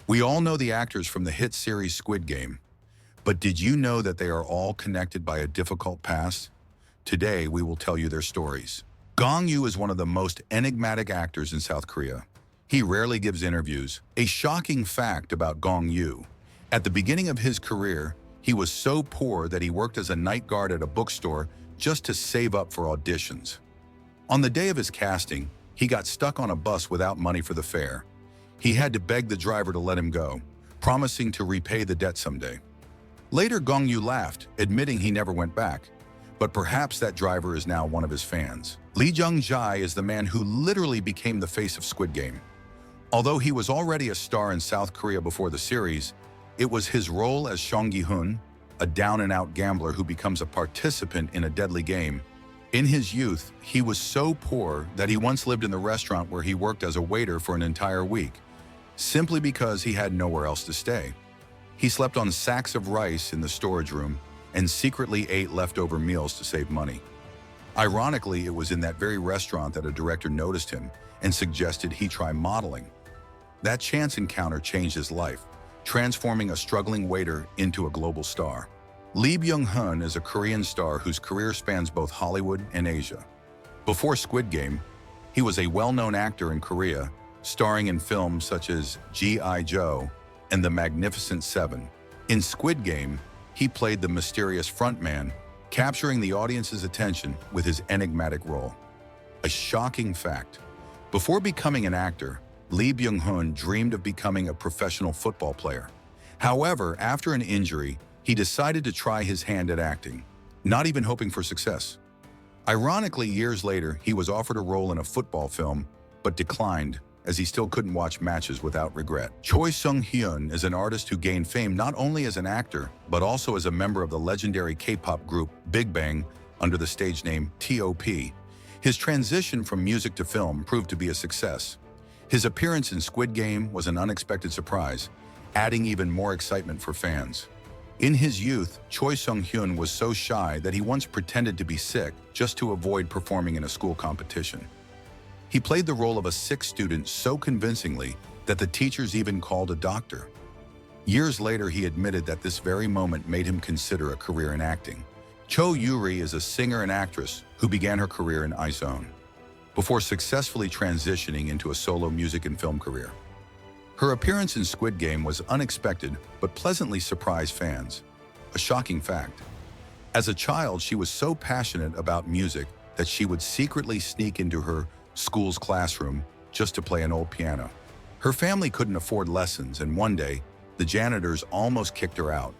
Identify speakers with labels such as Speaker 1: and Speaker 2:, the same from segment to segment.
Speaker 1: We all know the actors from the hit series Squid Game, but did you know that they are all connected by a difficult past? Today, we will tell you their stories. Gong Yoo is one of the most enigmatic actors in South Korea. He rarely gives interviews. A shocking fact about Gong Yoo: at the beginning of his career, he was so poor that he worked as a night guard at a bookstore just to save up for auditions. On the day of his casting, he got stuck on a bus without money for the fare. He had to beg the driver to let him go, promising to repay the debt someday. Later, Gong Yoo laughed, admitting he never went back. But perhaps that driver is now one of his fans. Jung-jae is the man who literally became the face of Squid Game. Although he was already a star in South Korea before the series, it was his role as Seong-tae, a down-and-out gambler who becomes a participant in a deadly game. In his youth, he was so poor that he once lived in the restaurant where he worked as a waiter for an entire week, simply because he had nowhere else to stay. He slept on sacks of rice in the storage room and secretly ate leftover meals to save money. Ironically, it was in that very restaurant that a director noticed him and suggested he try modeling. That chance encounter changed his life, transforming a struggling waiter into a global star. Byung-hun is a Korean star whose career spans both Hollywood and Asia. Before Squid Game, he was a well-known actor in Korea, starring in films such as G.I. Joe and The Magnificent Seven. In Squid Game, he played the mysterious frontman, capturing the audience's attention with his enigmatic role. A shocking fact: before becoming an actor, Byung-hun dreamed of becoming a professional football player. However, after an injury, he decided to try his hand at acting, not even hoping for success. Ironically, years later, he was offered a role in a football film, but declined, as he still couldn't watch matches without regret. Choi Seung-hyun is an artist who gained fame not only as an actor, but also as a member of the legendary K-pop group Big Bang under the stage name T.O.P. His transition from music to film proved to be a success. His appearance in Squid Game was an unexpected surprise, adding even more excitement for fans. In his youth, Choi Seung-hyun was so shy that he once pretended to be sick just to avoid performing in a school competition. He played the role of a sick student so convincingly that the teachers even called a doctor. Years later, he admitted that this very moment made him consider a career in acting. Cho Yuri is a singer and actress who began her career in iZone, before successfully transitioning into a solo music and film career. Her appearance in Squid Game was unexpected but pleasantly surprised fans. A shocking fact: as a child, she was so passionate about music that she would secretly sneak into her school's classroom just to play an old piano. Her family couldn't afford lessons, and one day, the janitors almost kicked her out.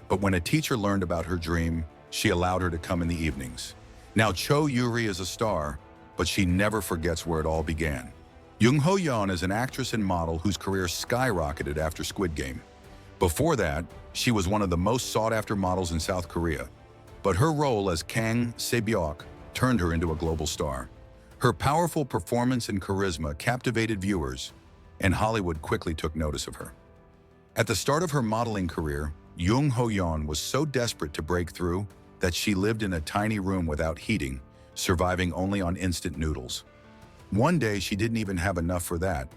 Speaker 1: But when a teacher learned about her dream, she allowed her to come in the evenings. Now Cho Yuri is a star, but she never forgets where it all began. Jung Ho-yeon is an actress and model whose career skyrocketed after Squid Game. Before that, she was one of the most sought-after models in South Korea, but her role as Kang Se-byok turned her into a global star. Her powerful performance and charisma captivated viewers, and Hollywood quickly took notice of her. At the start of her modeling career, Jung Ho-yeon was so desperate to break through that she lived in a tiny room without heating, surviving only on instant noodles. One day, she didn't even have enough for that,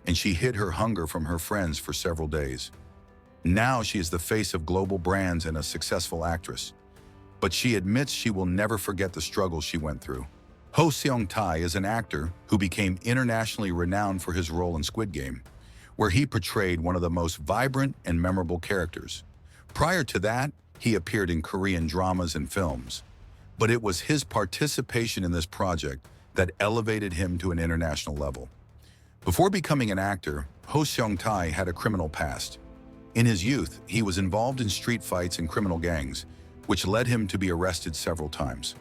Speaker 1: and she hid her hunger from her friends for several days. Now she is the face of global brands and a successful actress, but she admits she will never forget the struggles she went through. Seong-tae is an actor who became internationally renowned for his role in Squid Game, where he portrayed one of the most vibrant and memorable characters. Prior to that, he appeared in Korean dramas and films, but it was his participation in this project that elevated him to an international level. Before becoming an actor, Seong-tae had a criminal past. In his youth, he was involved in street fights and criminal gangs, which led him to be arrested several times.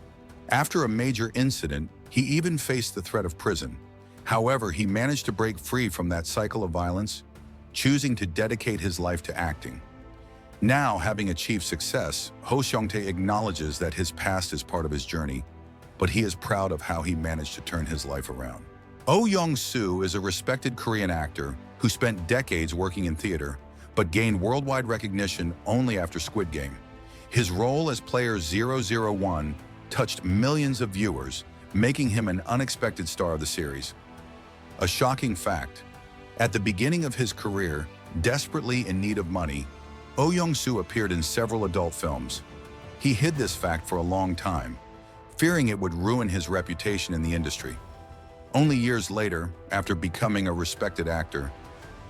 Speaker 1: After a major incident, he even faced the threat of prison. However, he managed to break free from that cycle of violence, choosing to dedicate his life to acting. Now, having achieved success, Seong-tae acknowledges that his past is part of his journey, but he is proud of how he managed to turn his life around. Young-soo is a respected Korean actor who spent decades working in theater, but gained worldwide recognition only after Squid Game. His role as player 001 touched millions of viewers, making him an unexpected star of the series. A shocking fact: at the beginning of his career, Desperately in need of money, Young-soo appeared in several adult films. He hid this fact for a long time, fearing it would ruin his reputation in the industry. Only years later, after becoming a respected actor,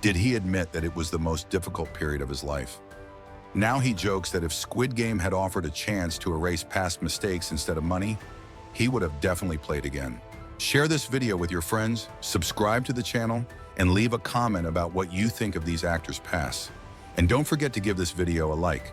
Speaker 1: did he admit that it was the most difficult period of his life. Now he jokes that if Squid Game had offered a chance to erase past mistakes instead of money, he would have definitely played again. Share this video with your friends, subscribe to the channel, and leave a comment about what you think of these actors' past. And don't forget to give this video a like.